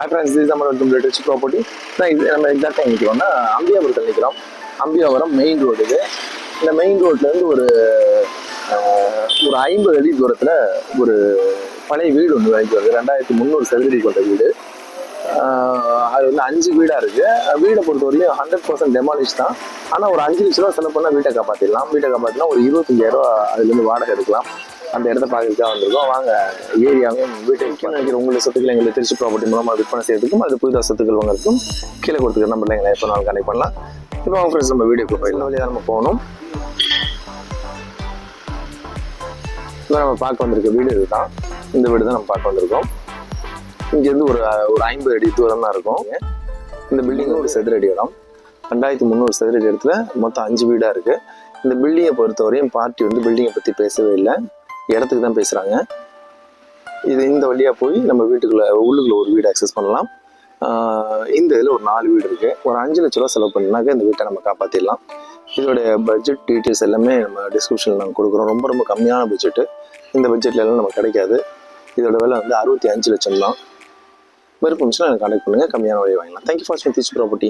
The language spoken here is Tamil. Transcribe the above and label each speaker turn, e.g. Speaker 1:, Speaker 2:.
Speaker 1: ஃப்ரெண்ட்ஸ், இது நம்ம ரிச் ப்ராப்பர்ட்டி தான். இது நம்ம எக்ஸாக்டாக நிற்கிறோம்னா அம்பியாபுரத்தில் நிற்கிறோம். அம்பியாபுரம் மெயின் ரோடு இது. இந்த மெயின் ரோட்லேருந்து ஒரு 50 அடி தூரத்தில் ஒரு பழைய வீடு ஒன்று வாங்கி வருது. 2300 சதுரடி கொண்ட வீடு. அது வந்து 5 வீடாக இருக்குது. வீடை பொறுத்த வரையும் 100% டெமாலிஷ் தான். ஆனால் ஒரு 5 லட்ச ரூபா செலவு பண்ணால் வீட்டை காப்பாற்றிடலாம். வீட்டை காப்பாற்றினா ஒரு 25,000 ரூபா அதுலேருந்து வாடகை எடுக்கலாம். அந்த இடத்த பார்க்கறதுக்காக வந்திருக்கோம். வாங்க ஏரியாவையும் வீட்டை நினைக்கிற உங்களுடைய சொத்துக்களை எங்களுக்கு திருச்சி ப்ராப்பர்ட்டி மூலமாக விற்பனை செய்யறதுக்கும் அது புதிதாக சொத்துக்கள் வாங்குறதுக்கும் கீழே கொடுத்துக்கிற நம்பரில் எங்களை எப்போ நாள் கனெக்ட் பண்ணலாம். இப்போ அவங்க ஃப்ரெண்ட்ஸ் நம்ம வீடியோக்கு போயிடலாம். வழியாக நம்ம போகணும். இப்போ நம்ம பார்க்க வந்திருக்க வீடு இதுதான். இந்த வீடு தான் நம்ம பார்க்க வந்திருக்கோம். இங்கேருந்து ஒரு 50 அடி தூரம் தான் இருக்கும். இந்த பில்டிங் ஒரு சதுரடி இடம். 2300 சதுரடி இடத்துல மொத்தம் 5 வீடாக இருக்குது. இந்த பில்டிங்கை பொறுத்தவரையும் பார்ட்டி வந்து பில்டிங்கை பற்றி பேசவே இல்லை, இடத்துக்கு தான் பேசுகிறாங்க. இது இந்த வழியாக போய் நம்ம வீட்டுக்குள்ளே உள்ளுக்குள்ளே ஒரு வீடு அக்சஸ் பண்ணலாம். இந்த இதில் ஒரு 4 வீடு இருக்குது. ஒரு 5 லட்ச ரூபா செலவு பண்ணினாக்க இந்த வீட்டை நம்ம காப்பாற்றிடலாம். இதோடைய பட்ஜெட் டீட்டெயில்ஸ் எல்லாமே நம்ம டிஸ்கிரிப்ஷனில் நாங்கள் கொடுக்குறோம். ரொம்ப ரொம்ப கம்மியான பட்ஜெட்டு. இந்த பட்ஜெட்ல எல்லாம் நமக்கு கிடைக்காது. இதோட விலை வந்து 65 லட்சம் தான். விருப்பம் இருந்துச்சுன்னா எனக்கு கான்டாக்ட் பண்ணுங்கள், கம்மியான விலையை வாங்கலாம். தேங்க்யூ ஃபார் வாட்சிங் திருச்சி ப்ராப்பர்ட்டி.